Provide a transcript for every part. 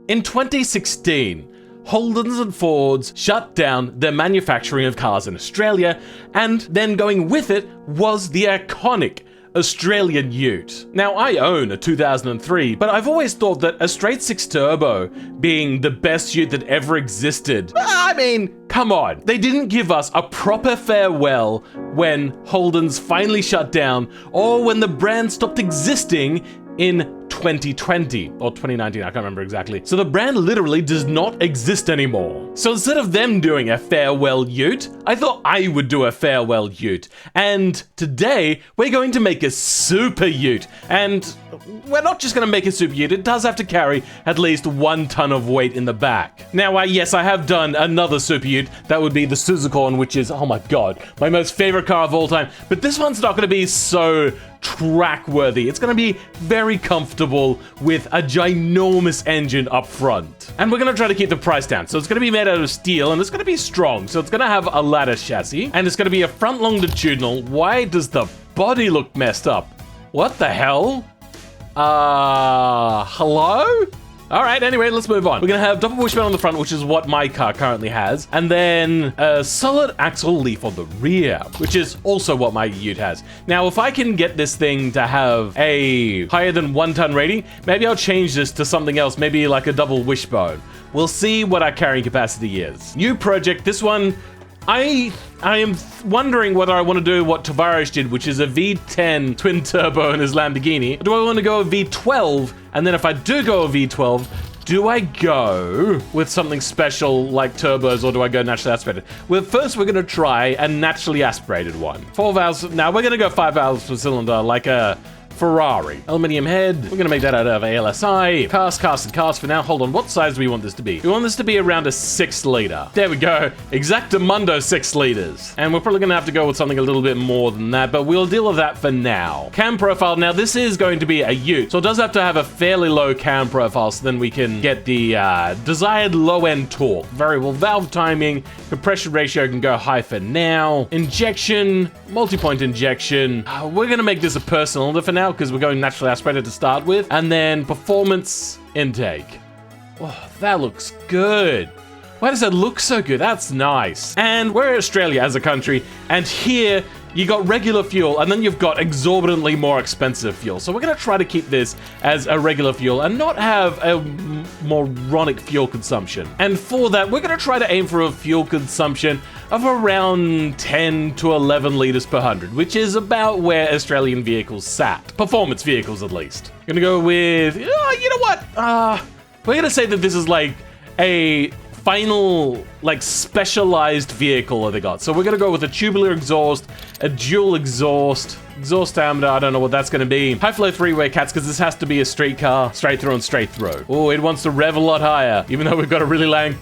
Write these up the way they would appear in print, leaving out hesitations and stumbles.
In 2016, Holdens and Fords shut down their manufacturing of cars in Australia, and then going with it was the iconic Australian Ute. Now, I own a 2003, but I've always thought that a straight 6 turbo being the best Ute that ever existed. I mean, come on. They didn't give us a proper farewell when Holdens finally shut down, or when the brand stopped existing in 2020 or 2019, I can't remember exactly. So the brand literally does not exist anymore. So instead of them doing a farewell Ute, I thought I would do a farewell Ute. And today we're going to make a Super Ute. And we're not just going to make a Super Ute, it does have to carry at least 1 ton of weight in the back. Now, yes, I have done another Super Ute. That would be the Suzuki, which is, oh my god, my most favorite car of all time. But this one's not going to be so track worthy. It's going to be very comfortable with a ginormous engine up front. And we're going to try to keep the price down. So it's going to be made out of steel, and it's going to be strong. So it's going to have a ladder chassis, and it's going to be a front longitudinal. Why does the body look messed up? What the hell? Hello? All right, anyway, let's move on. We're gonna have double wishbone on the front, which is what my car currently has, and then a solid axle leaf on the rear, which is also what my Ute has. Now, if I can get this thing to have a higher than 1 ton rating, maybe I'll change this to something else, maybe like a double wishbone. We'll see what our carrying capacity is. New project, this one, I am wondering whether I want to do what Tavares did, which is a V10 Twin Turbo in his Lamborghini. Or do I want to go a V12? And then if I do go a V12, do I go with something special like turbos, or do I go naturally aspirated? Well, first we're going to try a naturally aspirated one. 4 valves. Now we're going to go 5 valves per cylinder like a Ferrari. Aluminium head. We're gonna make that out of ALSI. Cast for now. Hold on, what size do we want this to be? We want this to be around a 6 liter. There we go. Exactamundo 6 liters. And we're probably gonna have to go with something a little bit more than that, but we'll deal with that for now. Cam profile. Now this is going to be a Ute, so it does have to have a fairly low cam profile so then we can get the desired low end torque. Variable valve timing. Compression ratio can go high for now. Injection. Multi-point injection. We're gonna make this a per cylinder for now, because we're going naturally aspirated to start with, and then performance intake. Oh, that looks good. Why does that look so good? That's nice. And we're Australia as a country, and here you got regular fuel, and then you've got exorbitantly more expensive fuel. So we're gonna try to keep this as a regular fuel and not have a moronic fuel consumption. And for that, we're gonna try to aim for a fuel consumption of around 10 to 11 liters per 100, which is about where Australian vehicles sat. Performance vehicles, at least. Gonna go with, you know what? We're gonna say that this is like a final, like, specialized vehicle that they got. So we're gonna go with a tubular exhaust, a dual exhaust diameter, I don't know what that's gonna be. High flow 3-way cats, because this has to be a street car, straight through and straight through. Oh, it wants to rev a lot higher, even though we've got a really low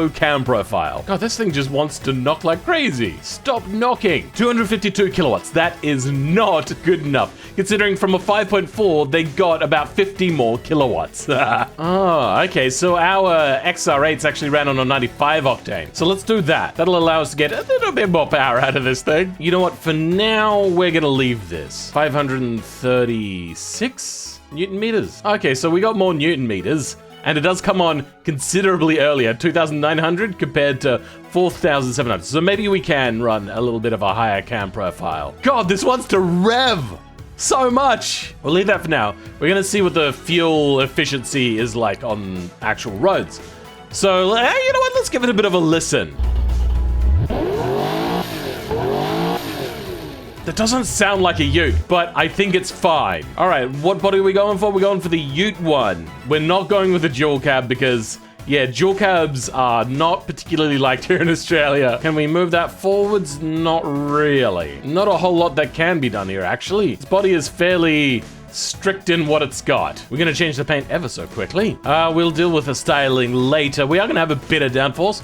cam profile. God, this thing just wants to knock like crazy. Stop knocking. 252 kilowatts. That is not good enough. Considering from a 5.4, they got about 50 more kilowatts. Oh, okay. So our XR8s actually ran on a 95 octane. So let's do that. That'll allow us to get a little bit more power out of this thing. You know what? For now, we're going to leave this. 536 Newton meters. Okay, so we got more Newton meters. And it does come on considerably earlier, 2,900 compared to 4,700. So maybe we can run a little bit of a higher cam profile. God, this wants to rev so much. We'll leave that for now. We're gonna see what the fuel efficiency is like on actual roads. So, you know what? Let's give it a bit of a listen. That doesn't sound like a Ute, but I think it's fine. All right, what body are we going for? We're going for the Ute one. We're not going with a dual cab because, yeah, dual cabs are not particularly liked here in Australia. Can we move that forwards? Not really. Not a whole lot that can be done here, actually. Its body is fairly strict in what it's got. We're gonna change the paint ever so quickly. We'll deal with the styling later. We are gonna have a bit of downforce.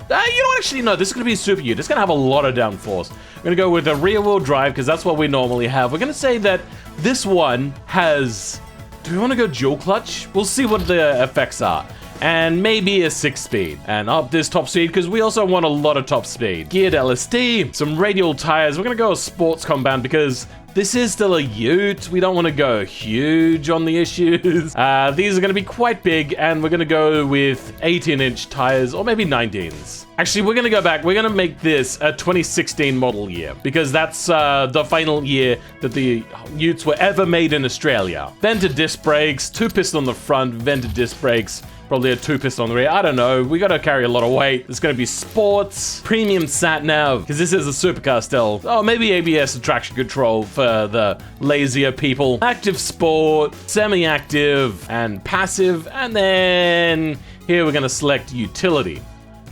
You know what, actually, no, this is going to be a Super Ute. It's going to have a lot of downforce. We're going to go with a rear-wheel drive, because that's what we normally have. We're going to say that this one has... Do we want to go dual clutch? We'll see what the effects are. And maybe a 6-speed. And up this top speed, because we also want a lot of top speed. Geared LSD, some radial tires. We're going to go a sports compound, because This is still a Ute. We don't want to go huge on the issues. These are going to be quite big, and we're going to go with 18-inch tires, or maybe 19s. Actually, we're going to go back. We're going to make this a 2016 model year, because that's the final year that the Utes were ever made in Australia. Vented disc brakes, 2-piston on the front, vented disc brakes, probably a 2-piston on the rear. I don't know. We got to carry a lot of weight. It's going to be sports, premium sat nav, because this is a supercar still. Oh, maybe ABS and traction control for the lazier people. Active sport, semi-active, and passive. And then here we're going to select utility.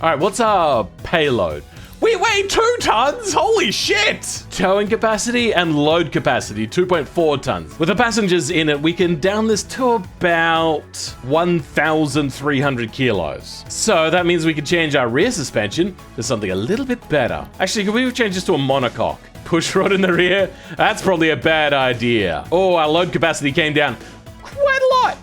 All right, what's our payload? We weigh 2 tons! Holy shit! Towing capacity and load capacity, 2.4 tons. With the passengers in it, we can down this to about 1,300 kilos. So that means we can change our rear suspension to something a little bit better. Actually, can we change this to a monocoque? Push rod in the rear? That's probably a bad idea. Oh, our load capacity came down quite a lot.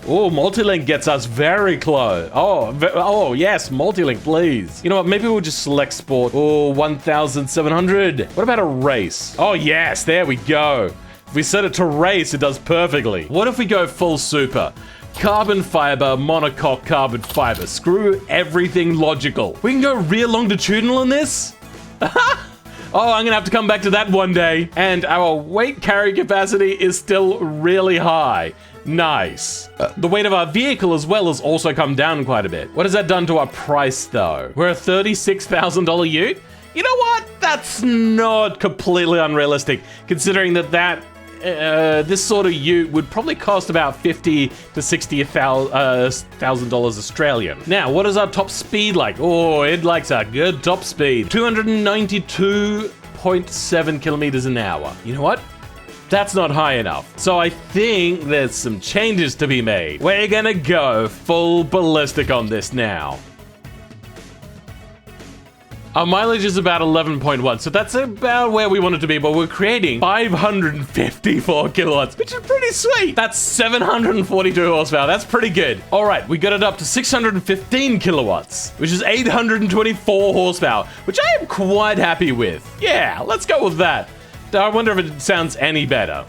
Oh, multi-link gets us very close. Oh, yes, multi-link, please. You know what? Maybe we'll just select sport. Oh, 1,700. What about a race? Oh, yes, there we go. If we set it to race, it does perfectly. What if we go full super? Carbon fiber, monocoque carbon fiber. Screw everything logical. We can go rear longitudinal in this? Oh, I'm gonna have to come back to that one day. And our weight carry capacity is still really high. Nice. The weight of our vehicle as well has also come down quite a bit. What has that done to our price though? We're a $36,000 Ute? You know what? That's not completely unrealistic, considering that this sort of Ute would probably cost about $50,000 to $60,000 Australian. Now, what is our top speed like? Oh, it likes a good top speed. 292.7 kilometers an hour. You know what? That's not high enough. So I think there's some changes to be made. We're gonna go full ballistic on this now. Our mileage is about 11.1, so that's about where we want it to be, but we're creating 554 kilowatts, which is pretty sweet. That's 742 horsepower. That's pretty good. All right, we got it up to 615 kilowatts, which is 824 horsepower, which I am quite happy with. Yeah, let's go with that. I wonder if it sounds any better.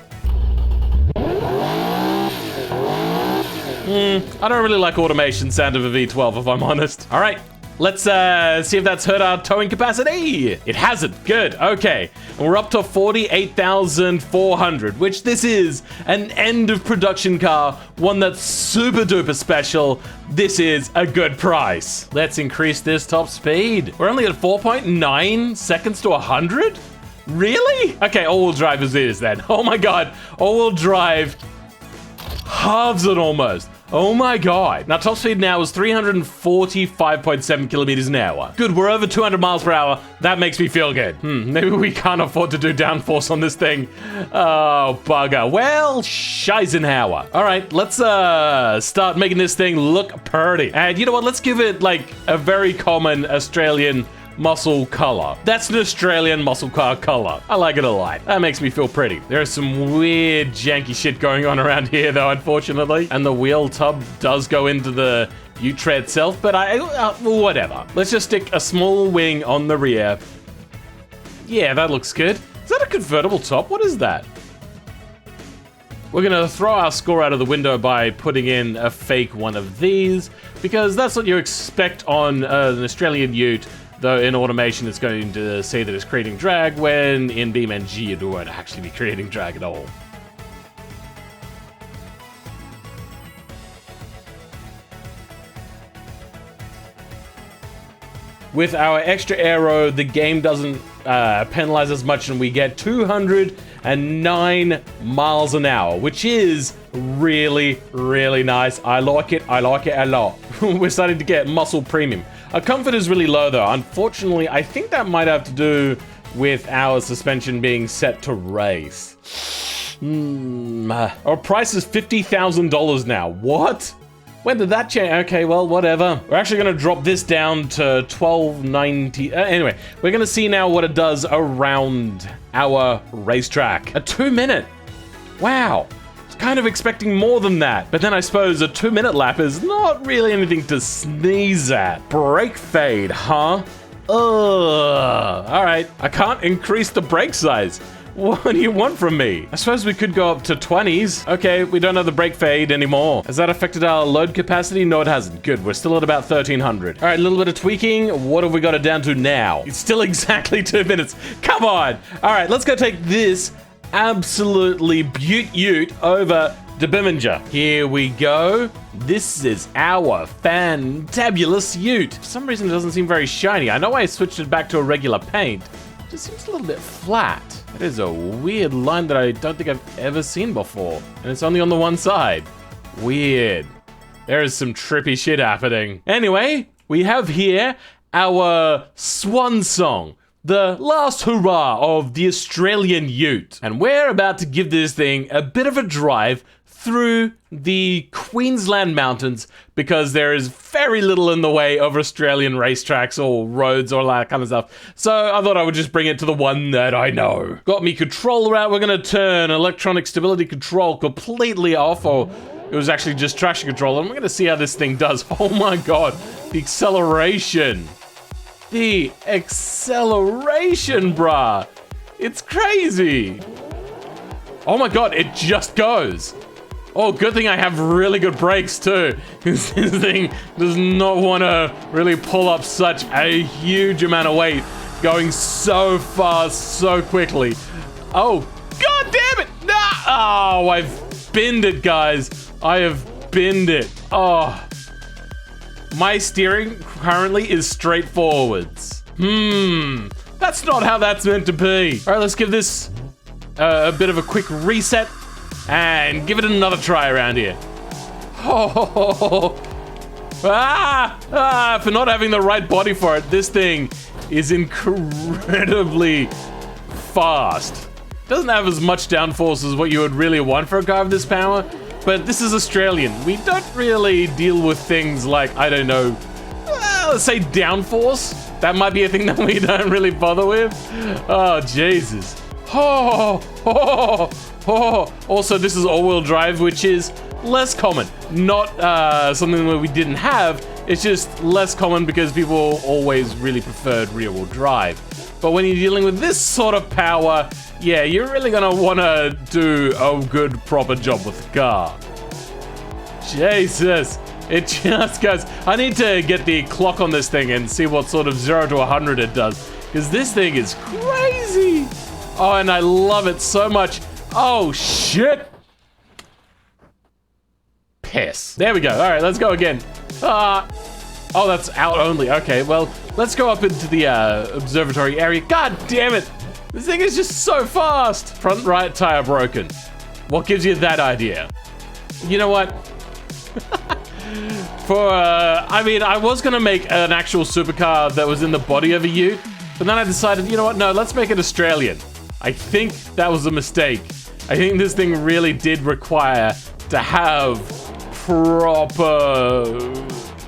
I don't really like automation sound of a V12, if I'm honest. All right, let's see if that's hurt our towing capacity. It hasn't. Good. Okay. And we're up to 48,400, which this is an end of production car, one that's super duper special. This is a good price. Let's increase this top speed. We're only at 4.9 seconds to 100. Really? Okay, all-wheel drive is this then. Oh my god, all-wheel drive halves it almost. Oh my god. Now top speed now is 345.7 kilometers an hour. Good, we're over 200 miles per hour. That makes me feel good. Maybe we can't afford to do downforce on this thing. Oh, bugger. Well, Scheisenhauer. All right, let's start making this thing look pretty. And you know what? Let's give it like a very common Australian muscle color. That's an Australian muscle car color. I like it a lot. That makes me feel pretty. There's some weird janky shit going on around here though, unfortunately. And the wheel tub does go into the U-tread itself, but whatever. Let's just stick a small wing on the rear. Yeah, that looks good. Is that a convertible top? What is that? We're gonna throw our score out of the window by putting in a fake one of these, because that's what you expect on an Australian Ute. Though in automation, it's going to say that it's creating drag, when in BeamNG, it won't actually be creating drag at all. With our extra aero, the game doesn't penalize as much, and we get 209 miles an hour, which is really, really nice. I like it a lot. We're starting to get muscle premium. Our comfort is really low though. Unfortunately, I think that might have to do with our suspension being set to race. Our price is $50,000 now. What? When did that change? Okay, well, whatever. We're actually going to drop this down to $12.90. Anyway, we're going to see now what it does around our racetrack. A 2-minute. Wow. Kind of expecting more than that, but then I suppose a 2-minute lap is not really anything to sneeze at. Brake fade, huh? Ugh. All right, I can't increase the brake size. What do you want from me? I suppose we could go up to 20s. Okay, we don't have the brake fade anymore. Has that affected our load capacity? No, it hasn't. Good, we're still at about 1300. All right, a little bit of tweaking. What have we got it down to now? It's still exactly 2 minutes. Come on. All right, let's go take this absolutely beaut over to BeamNG. Here we go. This is our fantabulous ute. For some reason, it doesn't seem very shiny. I know I switched it back to a regular paint. It just seems a little bit flat. It is a weird line that I don't think I've ever seen before. And it's only on the one side. Weird. There is some trippy shit happening. Anyway, we have here our swan song. The last hurrah of the Australian ute. And we're about to give this thing a bit of a drive through the Queensland mountains because there is very little in the way of Australian racetracks or roads or that kind of stuff. So I thought I would just bring it to the one that I know. Got me controller out. We're gonna turn electronic stability control completely off, or it was actually just traction control, and we're gonna see how this thing does. Oh my God, the acceleration. The acceleration, bruh. It's crazy. Oh my God, it just goes. Oh, good thing I have really good brakes too, because this thing does not want to really pull up such a huge amount of weight going so fast, so quickly. Oh, God damn it! Nah! Oh, I've binned it, guys. I have binned it. Oh. My steering currently is straight forwards. That's not how that's meant to be. All right, let's give this a bit of a quick reset and give it another try around here. Oh, for not having the right body for it, this thing is incredibly fast. Doesn't have as much downforce as what you would really want for a car of this power, but this is Australian. We don't really deal with things like, I don't know, let's say downforce. That might be a thing that we don't really bother with. Oh, Jesus. Also, this is all-wheel drive, which is less common. Not something that we didn't have. It's just less common because people always really preferred rear-wheel drive. But when you're dealing with this sort of power, yeah, you're really gonna wanna do a good, proper job with the car. Jesus, it just goes. I need to get the clock on this thing and see what sort of 0 to 100 it does, because this thing is crazy. Oh, and I love it so much. Oh, shit. Piss. There we go. All right, let's go again. Oh, that's out only. Okay, well, let's go up into the observatory area. God damn it. This thing is just so fast. Front right tire broken. What gives you that idea? You know what? I mean, I was gonna make an actual supercar that was in the body of a ute, but then I decided, you know what? No, let's make it Australian. I think that was a mistake. I think this thing really did require to have proper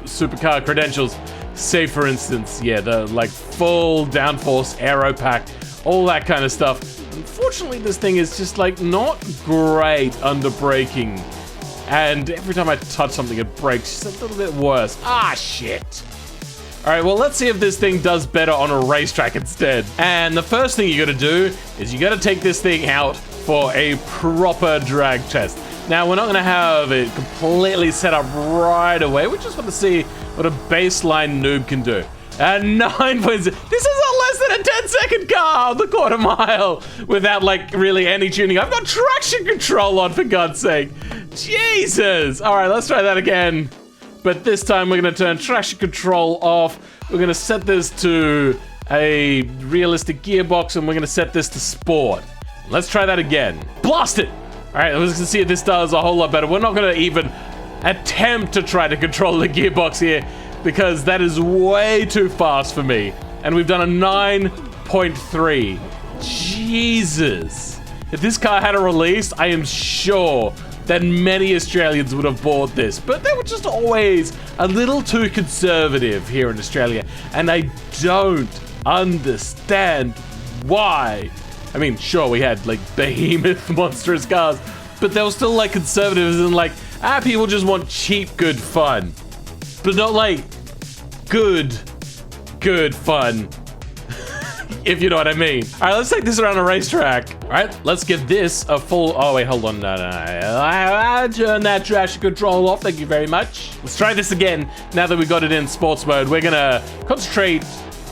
supercar credentials. Say, for instance, yeah, the like full downforce aero pack, all that kind of stuff. Unfortunately, this thing is just like not great under braking. And every time I touch something, it breaks just a little bit worse. Ah, shit. All right, well, let's see if this thing does better on a racetrack instead. And the first thing you gotta do is you gotta take this thing out for a proper drag test. Now, we're not gonna have it completely set up right away. We just want to see what a baseline noob can do. At 9.0, this is a less than a 10-second car on the quarter mile without like really any tuning. I've got traction control on, for God's sake. Jesus. All right, let's try that again. But this time we're gonna turn traction control off. We're gonna set this to a realistic gearbox, and we're gonna set this to sport. Let's try that again. Blast it. All right, let's see if this does a whole lot better. We're not gonna even attempt to try to control the gearbox here, because that is way too fast for me. And we've done a 9.3. Jesus. If this car had a release, I am sure that many Australians would have bought this, but they were just always a little too conservative here in Australia, and I don't understand why. I mean, sure, we had like behemoth monstrous cars, but they were still like conservatives and like, people just want cheap, good fun. But not like good fun. if you know what I mean. All right, let's take this around a racetrack. All right, let's give this a full, oh wait, hold on, no. Turn that traction control off, thank you very much. Let's try this again. Now that we got it in sports mode, we're gonna concentrate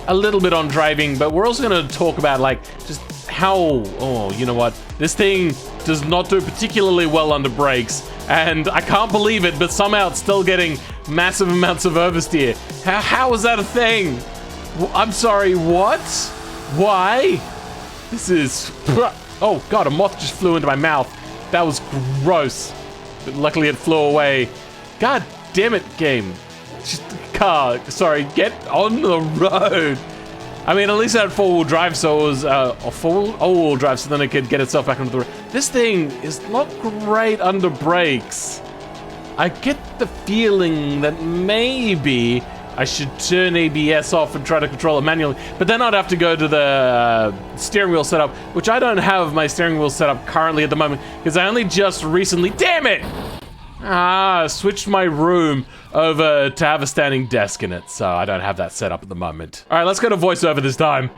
a little bit on driving, but we're also gonna talk about like just how, oh, you know what? This thing does not do particularly well under brakes, and I can't believe it, but somehow it's still getting massive amounts of oversteer. How is that a thing? I'm sorry, what? Why? This is, oh God, a moth just flew into my mouth. That was gross, but luckily it flew away. God damn it, game. Just a car, sorry, get on the road. I mean, at least it had four-wheel drive, so it was all-wheel drive, so then it could get itself back onto the road. This thing is not great under brakes. I get the feeling that maybe I should turn ABS off and try to control it manually, but then I'd have to go to the steering wheel setup, which I don't have my steering wheel set up currently at the moment, because I only just recently, damn it! Switched my room over to have a standing desk in it, so I don't have that set up at the moment. All right, let's go to voiceover this time.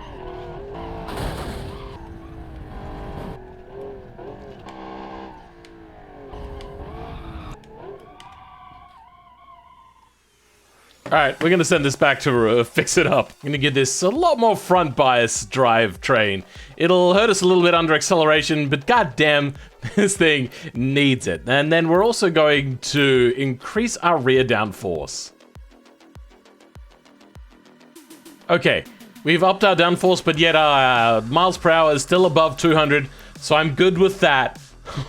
All right, we're gonna send this back to fix it up. I'm gonna give this a lot more front bias drivetrain. It'll hurt us a little bit under acceleration, but goddamn, this thing needs it. And then we're also going to increase our rear downforce. Okay, we've upped our downforce, but yet our miles per hour is still above 200, so I'm good with that.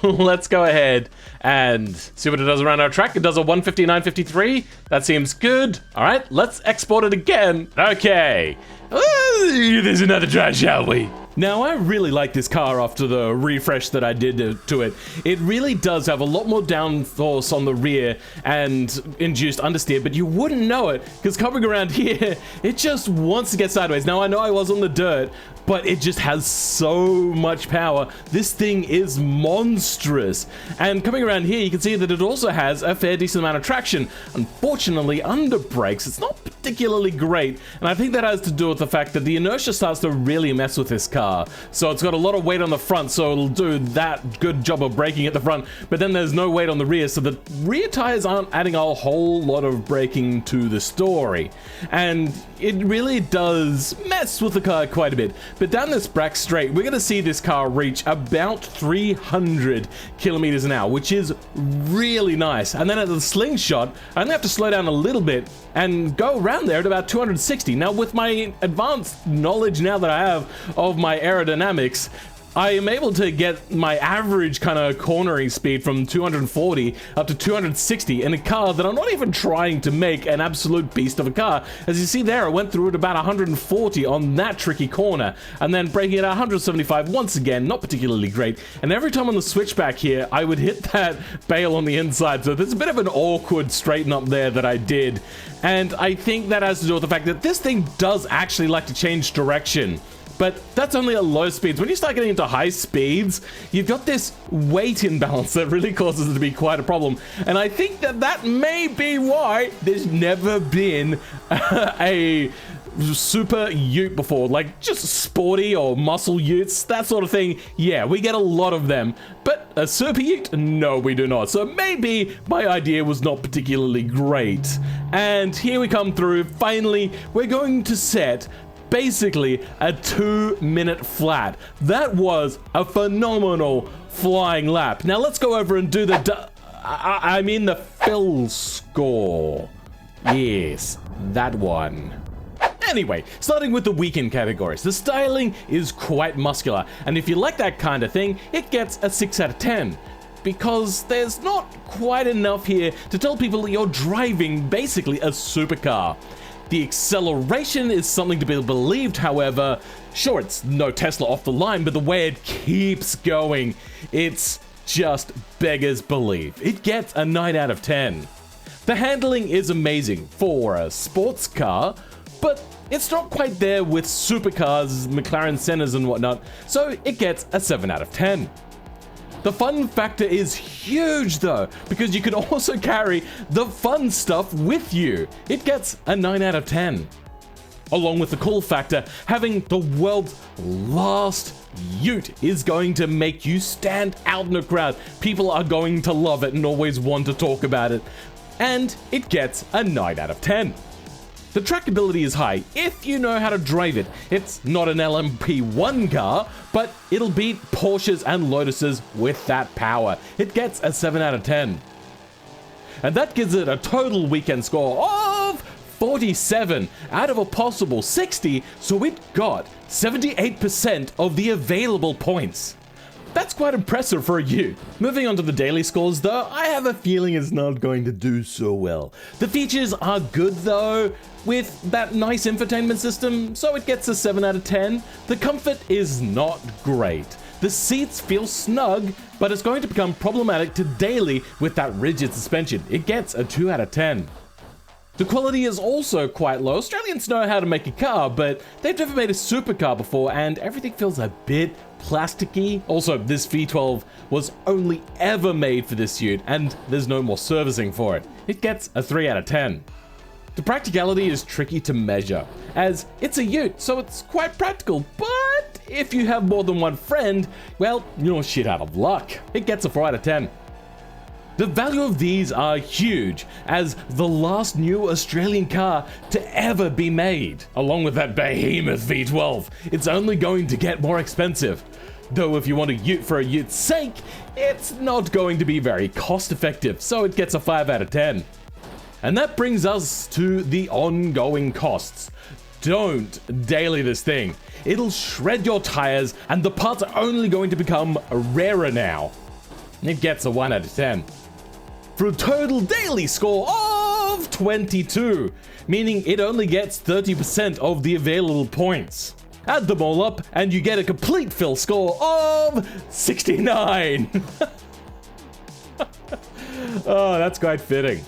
Let's go ahead and see what it does around our track. It does a 159.53. That seems good. All right, let's export it again. Okay. There's another try, shall we? Now, I really like this car after the refresh that I did to it. It really does have a lot more downforce on the rear and induced understeer, but you wouldn't know it because coming around here, it just wants to get sideways. Now, I know I was on the dirt, but it just has so much power. This thing is monstrous. And coming around here, you can see that it also has a fair decent amount of traction. Unfortunately, under brakes, it's not particularly great. And I think that has to do with the fact that the inertia starts to really mess with this car. So it's got a lot of weight on the front, so it'll do that good job of braking at the front, but then there's no weight on the rear, so the rear tires aren't adding a whole lot of braking to the story. And it really does mess with the car quite a bit. But down this back straight, we're gonna see this car reach about 300 kilometers an hour, which is really nice. And then at the slingshot, I only have to slow down a little bit and go around there at about 260. Now, with my advanced knowledge now that I have of my aerodynamics, I am able to get my average kind of cornering speed from 240 up to 260 in a car that I'm not even trying to make an absolute beast of a car. As you see there, I went through at about 140 on that tricky corner, and then braking at 175 once again, not particularly great. And every time on the switchback here, I would hit that bale on the inside, so there's a bit of an awkward straighten up there that I did. And I think that has to do with the fact that this thing does actually like to change direction. But that's only at low speeds. When you start getting into high speeds, you've got this weight imbalance that really causes it to be quite a problem. And I think that that may be why there's never been a Super-UTE before, like just sporty or muscle utes, that sort of thing. Yeah, we get a lot of them, but a Super-UTE? No, we do not. So maybe my idea was not particularly great. And here we come through. Finally, we're going to set basically a 2-minute flat. That was a phenomenal flying lap. Now let's go over and do the the fill score. Yes, that one. Anyway, starting with the weekend categories, the styling is quite muscular, and if you like that kind of thing, it gets a 6 out of 10. Because there's not quite enough here to tell people that you're driving basically a supercar. The acceleration is something to be believed, however. Sure, it's no Tesla off the line, but the way it keeps going, it's just beggars belief. It gets a 9 out of 10. The handling is amazing for a sports car, but it's not quite there with supercars, McLaren Sennas and whatnot, so it gets a 7 out of 10. The fun factor is huge though, because you can also carry the fun stuff with you. It gets a 9 out of 10. Along with the cool factor, having the world's last ute is going to make you stand out in a crowd. People are going to love it and always want to talk about it. And it gets a 9 out of 10. The trackability is high if you know how to drive it. It's not an LMP1 car, but it'll beat Porsches and Lotuses with that power. It gets a 7 out of 10. And that gives it a total weekend score of 47 out of a possible 60, so it got 78% of the available points. That's quite impressive for a ute. Moving on to the daily scores though, I have a feeling it's not going to do so well. The features are good though, with that nice infotainment system, so it gets a 7 out of 10. The comfort is not great. The seats feel snug, but it's going to become problematic to daily with that rigid suspension. It gets a 2 out of 10. The quality is also quite low. Australians know how to make a car, but they've never made a supercar before, and everything feels a bit plasticky. Also, this V12 was only ever made for this ute, and there's no more servicing for it. It gets a 3 out of 10. The practicality is tricky to measure, as it's a ute, so it's quite practical, but if you have more than one friend, well, you're shit out of luck. It gets a 4 out of 10. The value of these are huge, as the last new Australian car to ever be made. Along with that behemoth V12, it's only going to get more expensive. Though if you want a ute for a ute's sake, it's not going to be very cost effective, so it gets a 5 out of 10. And that brings us to the ongoing costs. Don't daily this thing. It'll shred your tires, and the parts are only going to become rarer now. It gets a 1 out of 10. For a total daily score of 22, meaning it only gets 30% of the available points. Add them all up and you get a complete fill score of 69. Oh, that's quite fitting.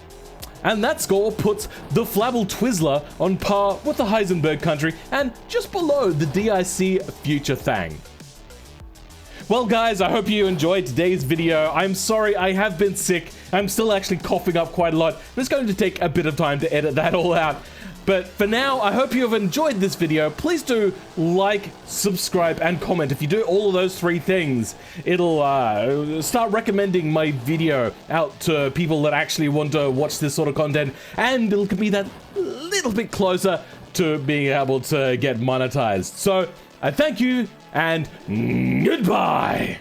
And that score puts the Flabble Twizzler on par with the Heisenberg Country and just below the DIC Future Thang. Well guys, I hope you enjoyed today's video. I'm sorry I have been sick. I'm still actually coughing up quite a lot. It's going to take a bit of time to edit that all out. But for now, I hope you have enjoyed this video. Please do like, subscribe, and comment. If you do all of those three things, it'll start recommending my video out to people that actually want to watch this sort of content. And it'll be that little bit closer to being able to get monetized. So, I thank you, and goodbye!